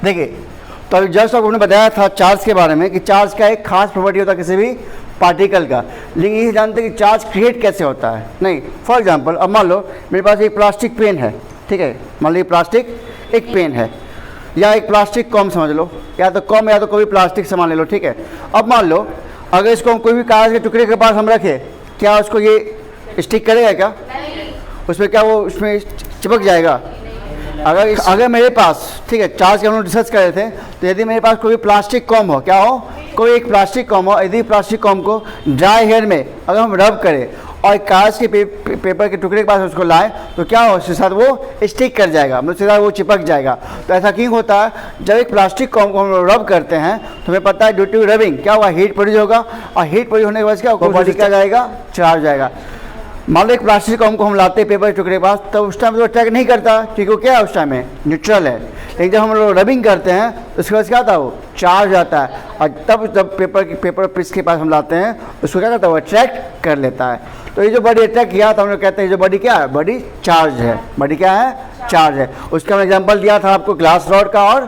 देखिए, तो अभी जस्ट आपको हमने बताया था चार्ज के बारे में कि चार्ज का एक खास प्रॉपर्टी होता है किसी भी पार्टिकल का, लेकिन ये जानते हैं कि चार्ज क्रिएट कैसे होता है नहीं। फॉर एग्जांपल, अब मान लो मेरे पास एक प्लास्टिक पेन है, ठीक है, मान लो ये प्लास्टिक एक पेन है या एक प्लास्टिक कॉम समझ लो, या तो कॉम या तो कोई प्लास्टिक सामान ले लो, ठीक है। अब मान लो अगर इसको हम कोई भी कागज़ के टुकड़े के पास हम रखें, क्या उसको ये स्टिक करेगा क्या? उसमें क्या वो उसमें चिपक जाएगा? अगर मेरे पास, ठीक है, चार्ज के हम लोग डिस्कस कर रहे थे, तो यदि मेरे पास कोई प्लास्टिक कॉम हो, क्या हो, कोई एक प्लास्टिक कॉम हो, यदि प्लास्टिक कॉम को ड्राई हेयर में अगर हम रब करें और कागज़ के पेपर के टुकड़े के पास उसको लाएं, तो क्या हो, उसके साथ वो स्टिक कर जाएगा, मतलब उसके साथ वो चिपक जाएगा। तो ऐसा क्यों होता है? जब एक प्लास्टिक कॉम को हम रब करते हैं तो हमें पता है ड्यू टू रबिंग क्या हुआ, हीट प्रोड्यूस होगा, और हीट प्रोड्यूस होने के बाद क्या बॉडी क्या जाएगा, चार्ज जाएगा। मान लो एक प्लास्टिक कॉम को हम लाते हैं पेपर टुकड़े के पास, तब उस टाइम तो अटैक नहीं करता क्योंकि वो क्या है, उस टाइम में न्यूट्रल है। लेकिन जब हम लोग रबिंग करते हैं तो उसके बाद क्या आता है, वो चार्ज आता है, और तब जब पेपर पीस के पास हम लाते हैं उसको क्या करता है, वो अट्रैक्ट कर लेता है। तो ये जो बॉडी अट्रैक्ट किया था हम लोग कहते हैं ये जो बॉडी क्या है, बॉडी चार्ज है, बॉडी क्या है, चार्ज है। उसका हम एग्जाम्पल दिया था आपको ग्लास रॉड का और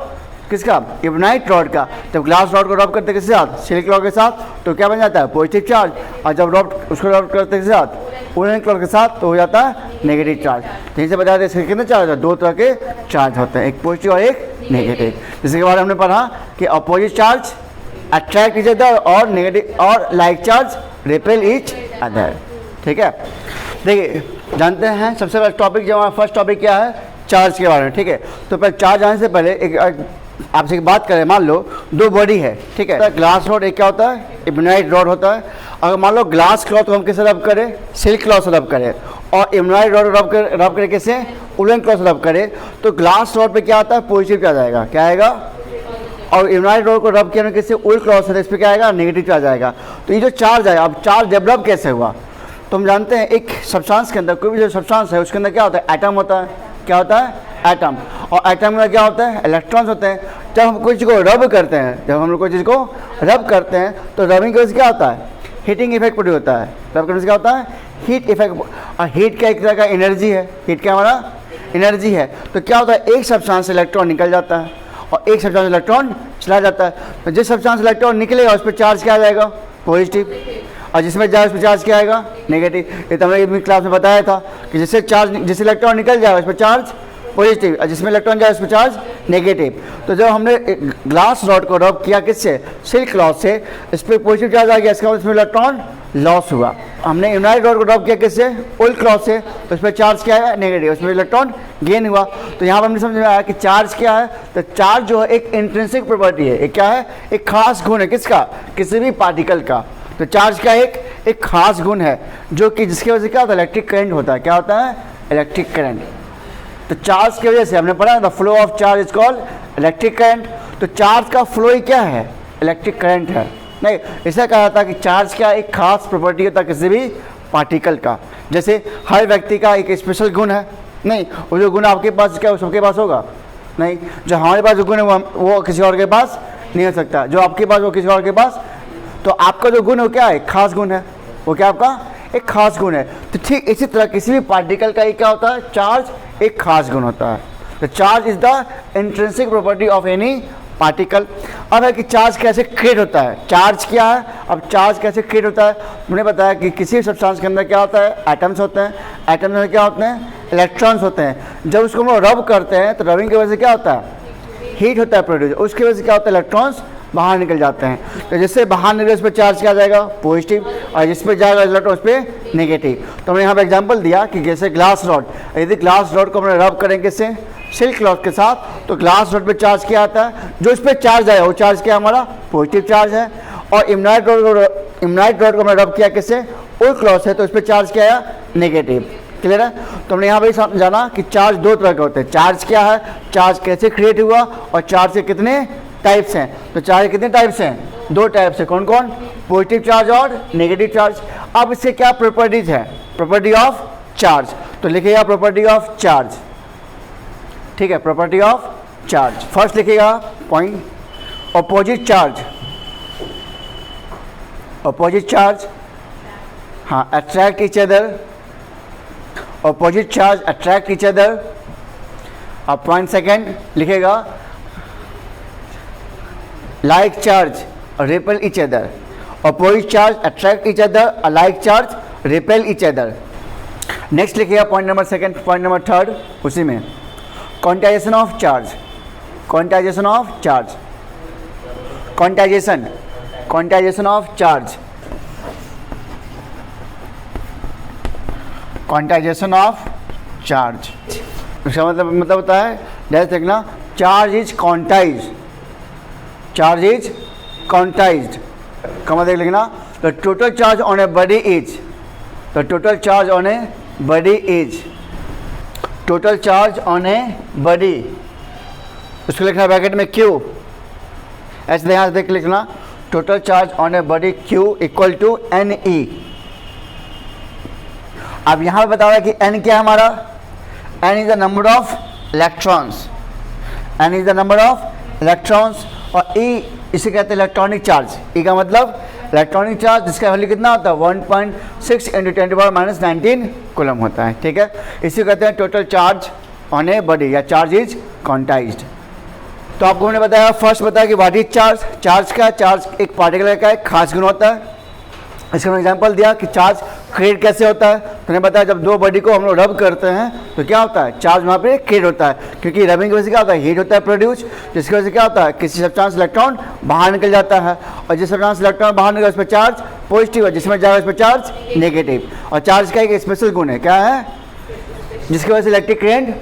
किसका, इबनाइट रॉड का। जब ग्लास रॉड को रब करते किसके साथ, सिल्क रॉड के साथ, तो क्या बन जाता है, पॉजिटिव चार्ज, और जब उसको रब करते किसके साथ, वुलन क्लॉथ के साथ, तो हो जाता है नेगेटिव चार्ज। जैसे से बताया इसके कितने चार्ज है, दो तरह के चार्ज होते हैं, एक पॉजिटिव और एक नेगेटिव। जिसके बाद हमने पढ़ा कि opposite charge attract each other और नेगेटिव और like charge repel each other, ठीक है। देखिए, जानते हैं सबसे पहले टॉपिक जो हमारा फर्स्ट टॉपिक क्या है, चार्ज के बारे में, ठीक है। तो पहले चार्ज आने से पहले एक आपसे एक बात करें, मान लो दो बॉडी है, ठीक है, ग्लास रॉड एक क्या होता है, इबनाइट रॉड होता है। अगर मान लो ग्लास क्लॉथ को हम किससे रब करें, सिल्क क्लॉथ से रब करें, और इबनाइट रॉड रब करें किससे, वुलन क्लॉथ से रब करें, तो ग्लास रॉड पे क्या आता है, पॉजिटिव क्या जाएगा, क्या आएगा, और इबनाइट रॉड को रब किया किससे, वुलन क्लॉथ से, इस पर क्या आएगा, नेगेटिव चार्ज आएगा। तो ये जो चार्ज आएगा, अब चार्ज डेवलप कैसे हुआ, तो हम जानते हैं एक सब्सटेंस के अंदर, कोई भी जो सब्सटेंस है उसके अंदर क्या होता है, एटम होता है, क्या होता है, एटम, और एटम में क्या होता है, इलेक्ट्रॉन्स होते हैं। जब हम कोई चीज़ को रब करते हैं, जब हम लोग कोई चीज़ को रब करते हैं तो रबिंग की वजह से क्या होता है, हीटिंग इफेक्ट प्रोड्यूस होता है। रब करने से क्या होता है, हीट इफेक्ट, और हीट का एक तरह का एनर्जी है, हीट क्या हमारा एनर्जी है। तो क्या होता है, एक सब्सटेंस से इलेक्ट्रॉन निकल जाता है और एक सब्सटेंस से इलेक्ट्रॉन चला जाता है। तो जिस सब्सटेंस से इलेक्ट्रॉन निकलेगा उस पर चार्ज क्या आ जाएगा, पॉजिटिव, और जिसमें जाए उस पर चार्ज क्या आएगा, नेगेटिव। ये तो हमने क्लास में बताया था कि जिससे इलेक्ट्रॉन निकल जाए उस पर चार्ज पॉजिटिव, और जिसमें इलेक्ट्रॉन जाए उस पर चार्ज नेगेटिव। तो जब हमने ग्लास रॉड को रब किया किससे, सिल्क क्लॉथ से, इस पर पॉजिटिव चार्ज आ गया, इसका मतलब इसमें इलेक्ट्रॉन लॉस हुआ। हमने इबनाइट रॉड को रब किया किससे, वुलन क्लॉथ से, तो इस पर चार्ज क्या है, नेगेटिव, उसमें इलेक्ट्रॉन गेन हुआ। तो यहाँ पर हमने समझ में आया कि चार्ज क्या है, तो चार्ज जो है एक इंट्रिंसिक प्रॉपर्टी है, एक क्या है, एक खास गुण है किसका, किसी भी पार्टिकल का। तो चार्ज का एक खास गुण है जो कि जिसकी वजह से क्या होता है, इलेक्ट्रिक करंट होता है, क्या होता है, इलेक्ट्रिक करंट। तो चार्ज की वजह से हमने पढ़ा the flow of charge is called electric current. तो चार्ज का फ्लो ही क्या है, इलेक्ट्रिक करंट है। नहीं, ऐसा कहा था कि चार्ज का एक खास प्रॉपर्टी होता है किसी भी पार्टिकल का। जैसे हर व्यक्ति का एक स्पेशल गुण है, नहीं वो जो गुण आपके पास क्या वो सबके पास होगा, नहीं जो हमारे पास जो गुण है वो किसी और के पास नहीं हो सकता, जो आपके पास वो किसी और के पास। तो आपका जो गुण है वो क्या है, खास गुण है, वो क्या आपका एक खास गुण है। तो ठीक इसी तरह किसी भी पार्टिकल का एक क्या होता है, चार्ज एक खास गुण होता है। तो charge is the intrinsic property of any particle. अब है कि चार्ज कैसे क्रिएट होता है, चार्ज क्या है, अब चार्ज कैसे क्रिएट होता है। हमने बताया कि किसी भी सब्सटेंस के अंदर क्या होता है, एटम्स होते हैं, एटम्स में क्या होते हैं, इलेक्ट्रॉन्स होते हैं। जब उसको हम लोग रब करते हैं तो रबिंग की वजह से क्या होता है, हीट होता है प्रोड्यूस, उसकी वजह से क्या होता है, इलेक्ट्रॉन्स बाहर निकल जाते हैं। तो जिससे बाहर निकले उस पर चार्ज क्या आ जाएगा, पॉजिटिव, और जिस पर जाएगा इलेक्ट्रॉन उस पर नेगेटिव। तो हमने यहाँ पे एग्जांपल दिया कि जैसे ग्लास रॉड, यदि ग्लास रॉड को हमने रब करेंगे से सिल्क क्लॉथ के साथ, तो ग्लास रॉड पे चार्ज क्या आता है, जो इस पर चार्ज आया वो चार्ज क्या हमारा पॉजिटिव चार्ज है। और इबनाइट रॉड को हमने रब किया किससे, वुलन क्लॉथ से, तो इस पर चार्ज क्या आया, नेगेटिव। क्लियर है। तो हमने यहाँ पे जाना कि चार्ज दो तरह के होते हैं, चार्ज क्या है, चार्ज कैसे क्रिएट हुआ, और चार्ज के कितने टाइप्स हैं। तो चार्ज कितने टाइप्स हैं, दो टाइप्स हैं, कौन कौन, पॉजिटिव चार्ज और नेगेटिव चार्ज। अब इससे क्या प्रॉपर्टीज है, प्रॉपर्टी ऑफ चार्ज। तो लिखिएगा प्रॉपर्टी ऑफ चार्ज, ठीक है, प्रॉपर्टी ऑफ चार्ज। फर्स्ट लिखिएगा point, opposite charge, opposite charge, हाँ, attract each other, opposite charge attract each other. अब पॉइंट सेकेंड लिखेगा like charge repel each other, opposite charge attract each other, alike charge repel each other. Next लिखिएगा point number second, point number third उसी में, quantization of charge, quantization of charge, quantization, quantization of charge, quantization of charge. इसका मतलब होता है, जैसे देखना, charge is quantize, charge is quantized का मतलब लिखना, the total charge on a body is, the total charge on a body is, total charge on a body, उसको लिखना ब्रैकेट में Q, ऐसे ध्यान से देख लिखना, total charge on a body Q equal to NE। अब यहाँ पे बता रहा है कि N क्या है हमारा, N is the number of electrons, N is the number of electrons, और E इसे कहते हैं इलेक्ट्रॉनिक चार्ज। E का मतलब इलेक्ट्रॉनिक चार्ज, जिसका वैल्यू कितना होता है 1.6 × 10⁻⁻19 कूलम होता है, ठीक है। इसे कहते हैं total charge on a body या चार्ज इज क्वांटाइज्ड। तो आपको मैंने बताया, फर्स्ट बताया कि व्हाट इज चार्ज, चार्ज का, चार्ज एक पार्टिकल का एक खास गुण होता है। इसका मैंने एग्जांपल दिया कि चार्ज क्रिएट कैसे होता है, तो मैंने बताया जब दो बॉडी को हम लोग रब करते हैं तो क्या होता है, चार्ज वहाँ पे क्रिएट होता है, क्योंकि रबिंग की वजह से क्या होता है, हीट होता है प्रोड्यूस, जिसकी वजह से क्या होता है, किसी सब्सटेंस इलेक्ट्रॉन बाहर निकल जाता है, और जिस सब्सटेंस इलेक्ट्रॉन बाहर निकल उस पर चार्ज पॉजिटिव है, जिसमें जाएगा उस पर चार्ज नेगेटिव। और चार्ज का एक स्पेशल गुण है, क्या है, जिसकी वजह से इलेक्ट्रिक करंट,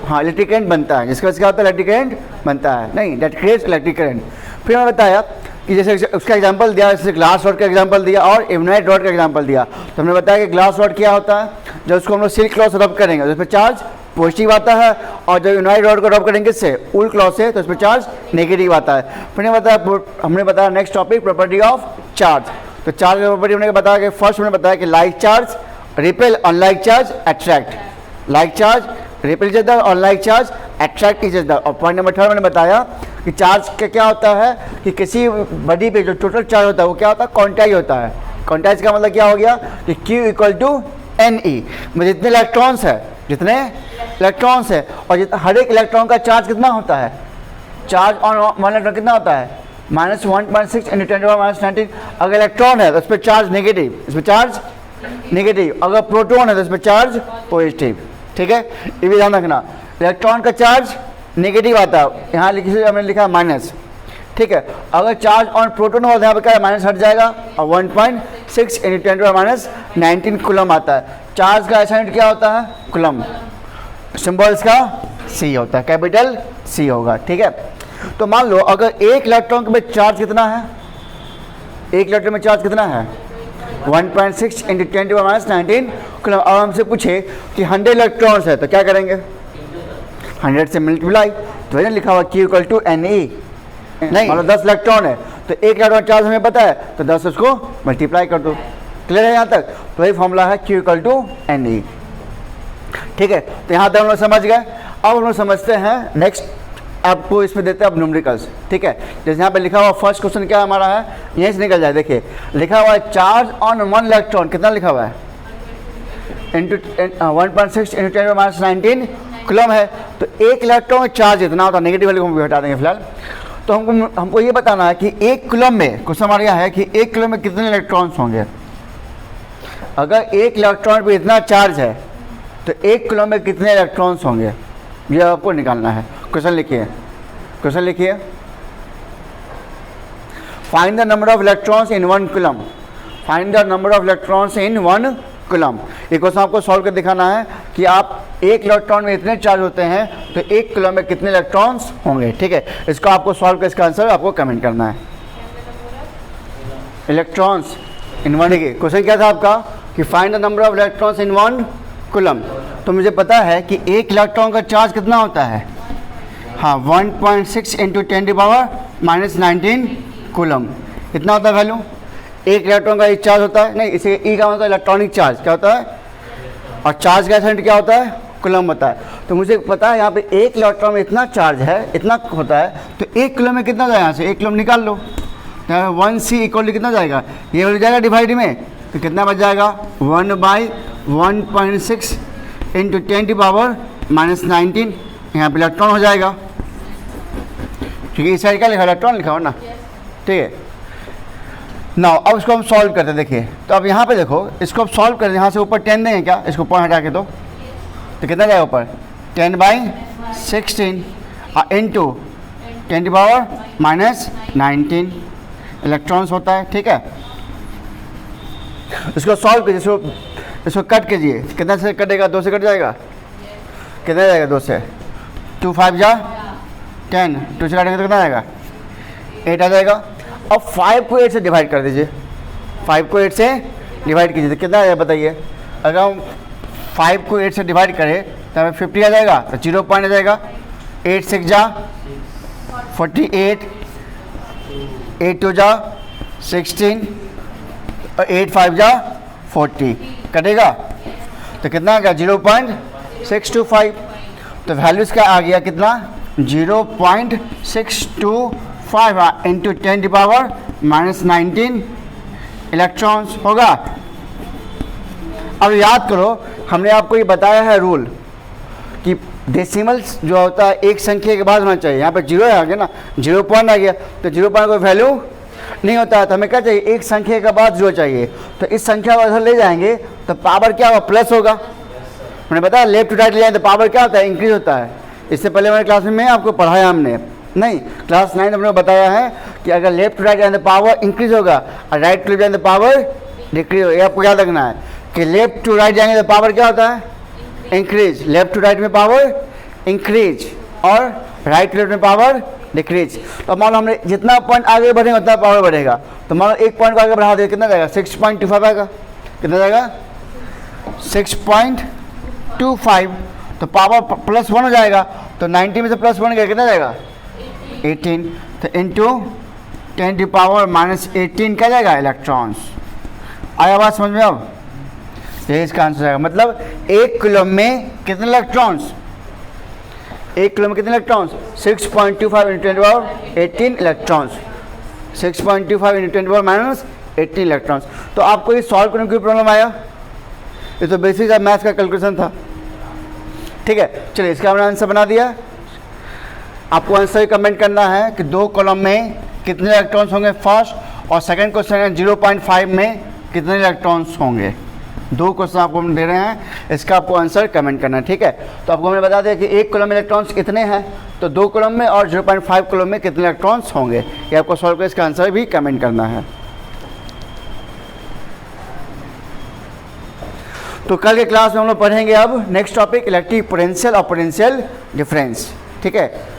हाँ इलेक्ट्रिक करंट बनता है, जिसकी वजह से क्या होता है, इलेक्ट्रिक करंट बनता है, नहीं दैट क्रिएट्स इलेक्ट्रिक करंट। फिर मैंने बताया कि जैसे उसका एग्जांपल दिया, जैसे ग्लास रॉड का एग्जांपल दिया और इम्नाइट रॉड का एग्जांपल दिया। तो हमने बताया कि ग्लास रॉड क्या होता है, जब उसको हम लोग सिल्क क्लॉथ से रब करेंगे तो उस पर चार्ज पॉजिटिव आता है, और जब इम्नाइट रॉड को रब करेंगे इससे वूल क्लॉथ से तो उस पर चार्ज नेगेटिव आता है। फिर हमने बताया next topic property of charge. तो चार्ज की प्रॉपर्टी हमने बताया कि फर्स्ट हमने बताया कि like charge repel, unlike charge attract, like charge repel each other, unlike charge attract each other. और पॉइंट नंबर थर्ड मैंने बताया कि चार्ज का क्या होता है कि किसी बॉडी पे जो टोटल चार्ज होता है वो क्या होता है, क्वांटाइज होता है। क्वांटाइज का मतलब क्या हो गया कि Q इक्वल टू NE, में जितने इलेक्ट्रॉन्स है, जितने इलेक्ट्रॉन्स है, और हर एक इलेक्ट्रॉन का चार्ज कितना होता है, चार्ज ऑन वन इलेक्ट्रॉन कितना होता है, -1.6 × 10⁻⁻19। अगर इलेक्ट्रॉन है तो उस पर चार्ज नेगेटिव, इस पर चार्ज नेगेटिव, अगर प्रोटॉन है तो उस पर चार्ज पॉजिटिव, ठीक है। ये भी ध्यान रखना, इलेक्ट्रॉन का चार्ज नेगेटिव आता है, यहाँ हमने लिखा माइनस, ठीक है। अगर चार्ज ऑन प्रोटॉन होता है यहाँ पर क्या माइनस हट जाएगा, और 1.6 × 10⁻⁻19 कूलम आता है। चार्ज का एसआई यूनिट क्या होता है, कूलम, सिंबल्स का C होता है, कैपिटल C होगा, ठीक है। तो मान लो अगर एक इलेक्ट्रॉन में चार्ज कितना है, एक इलेक्ट्रॉन में चार्ज कितना है 1.6 × 10⁻19 कूलम। अब हमसे पूछे कि 100 इलेक्ट्रॉन्स है तो क्या करेंगे, 100 से मल्टीप्लाई, तो वही लिखा हुआ Q इक्वल टू NE, नहीं मतलब 10 इलेक्ट्रॉन है तो एक इलेक्ट्रॉन चार्ज हमें पता है तो 10 उसको मल्टीप्लाई कर दो, क्लियर है यहाँ तक। तो वही फॉर्मूला है Q इक्वल टू NE, ठीक है। तो यहाँ तक हम लोग समझ गए। अब हम लोग समझते हैं नेक्स्ट, आपको इसमें देते हैं अब न्यूमेरिकल्स, ठीक है। जैसे यहाँ पे लिखा हुआ फर्स्ट क्वेश्चन क्या हमारा है, यहीं से निकल जाए, देखिए लिखा हुआ है चार्ज ऑन वन इलेक्ट्रॉन, कितना लिखा हुआ है, 1.6 × 10⁻19 कूलम है। तो एक इलेक्ट्रॉन चार्ज इतना होता है, नेगेटिव वैल्यू को हम हटा देंगे फिलहाल। तो हमको ये बताना है कि एक कूलम में, क्वेश्चन हमारा यह है कि एक कूलम में कितने इलेक्ट्रॉन्स होंगे। अगर एक इलेक्ट्रॉन पे इतना चार्ज है तो एक कूलम में कितने इलेक्ट्रॉन्स होंगे, ये आपको निकालना है। क्वेश्चन लिखिए, क्वेश्चन लिखिए, find the number of electrons in one coulomb, find the number of electrons in one coulomb. ये क्वेश्चन आपको सॉल्व कर दिखाना है कि आप एक इलेक्ट्रॉन में इतने चार्ज होते हैं तो एक कूलम में कितने इलेक्ट्रॉन्स होंगे, ठीक है। इसको आपको सॉल्व कर इसका आंसर आपको कमेंट करना है। इलेक्ट्रॉन्स इन वन, क्वेश्चन क्या था आपका कि find the number of electrons in one coulomb. तो मुझे पता है कि एक इलेक्ट्रॉन का चार्ज कितना होता है, हाँ 1.6 × 10⁻⁻19 कूलम, इतना होता है वैल्यू। एक इलेक्ट्रॉन का चार्ज होता है, नहीं इसे E का मतलब इलेक्ट्रॉनिक चार्ज क्या होता है, और चार्ज का एसेंट क्या होता है, कूलम होता है। तो मुझे पता है यहाँ पे एक इलेक्ट्रॉन में इतना चार्ज है, इतना होता है, तो एक कूलम में कितना जाएगा, यहाँ से एक कूलम निकाल लो, 1C इक्वल कितना जाएगा, ये हो जाएगा डिवाइड में, तो कितना बच जाएगा 1/1.6 × 10⁻⁻19, यहाँ पे इलेक्ट्रॉन हो जाएगा क्योंकि इस साइड क्या लिखा है, इलेक्ट्रॉन लिखा हो ना, ठीक है। नाउ अब इसको हम सॉल्व करते हैं, देखिए तो अब यहाँ पे देखो, इसको अब सॉल्व करें, यहाँ से ऊपर 10 देंगे क्या, इसको पॉइंट हटा के दो तो कितना जाएगा ऊपर 10/16 इंटू 10⁻⁻19 इलेक्ट्रॉन्स होता है, ठीक है। इसको सॉल्व कीजिए, इसको कट कीजिए, कितना से कटेगा, 2 से कट जाएगा, कितना जाएगा 2 से, 2 5 जा 10, 2 से काटेंगे तो कितना आएगा 8 आ जाएगा। अब 5 को 8 से डिवाइड कर दीजिए, 5 को 8 से डिवाइड कीजिए तो कितना आएगा बताइए। अगर हम 5 को 8 से डिवाइड करें तो हमें 50 आ जाएगा, तो 0 पॉइंट आ जाएगा, 8 6 जा 48, 8 2 जा 16 और 8 5 जा 40 कटेगा तो कितना आ गया 0.625। तो वैल्यूज क्या आ गया, कितना 0.625 इंटू 10⁻⁻19 इलेक्ट्रॉन्स होगा। अब याद करो, हमने आपको ये बताया है रूल कि डेसिमल्स जो होता है एक संख्या के बाद होना चाहिए। यहाँ पे 0 आ गया ना, 0 पॉइंट आ गया, तो 0 पॉइंट कोई वैल्यू नहीं होता है, तो हमें क्या चाहिए, एक संख्या के बाद 0 चाहिए। तो इस संख्या को अगर ले जाएंगे तो पावर क्या होगा, प्लस होगा। मैंने बताया लेफ्ट टू राइट ले जाए तो पावर क्या होता है, इंक्रीज होता है। इससे पहले हमारे क्लास में आपको पढ़ाया, हमने नहीं क्लास 9 हमने बताया है कि अगर लेफ्ट टू राइट जाए तो पावर इंक्रीज होगा और राइट टू लेफ्ट जाए तो पावर डिक्रीज होगा। ये आपको याद रखना है कि लेफ्ट टू राइट जाएंगे तो पावर क्या होता है, इंक्रीज। लेफ्ट टू राइट में पावर इंक्रीज और राइट टू लेफ्ट में पावर डिक्रीज। तो मान लो हमने जितना पॉइंट आगे बढ़ेगा उतना पावर बढ़ेगा। तो मान लो एक पॉइंट को आगे बढ़ा देगा, कितना जाएगा 6.25 आएगा, कितना जाएगा 6.25। तो पावर +1 हो जाएगा, तो 90 में से +1 गया, कितना जाएगा 18। तो इंटू 10⁻⁻18 क्या जाएगा इलेक्ट्रॉन्स। आया बात समझ में अब, ये इसका आंसर आएगा। मतलब 1 कूलम में कितने इलेक्ट्रॉन्स, 1 कूलम में कितने electrons 6.25 into 10⁻18 electrons, 6.25 into 10⁻18 electrons. तो आपको ये सॉल्व करने की प्रॉब्लम आया, ये तो बेसिक मैथ्स का कैलकुलेशन था, ठीक है। चलिए इसका हमने आंसर बना दिया। आपको आंसर कमेंट करना है कि 2 कॉलम में कितने इलेक्ट्रॉन्स होंगे फर्स्ट, और सेकंड क्वेश्चन है 0.5 में कितने इलेक्ट्रॉन्स होंगे। 2 क्वेश्चन आपको हम दे रहे हैं, इसका आपको आंसर कमेंट करना है, ठीक है। तो आपको हमने बता दिया कि 1 कॉलम में इलेक्ट्रॉन्स कितने हैं, तो 2 कॉलम में और 0.5 कॉलम में कितने इलेक्ट्रॉन्स होंगे, ये आपको सॉल्व कर इसका आंसर भी कमेंट करना है। तो कल के क्लास में हम लोग पढ़ेंगे अब नेक्स्ट टॉपिक इलेक्ट्रिक पोटेंशियल और पोटेंशियल डिफरेंस, ठीक है।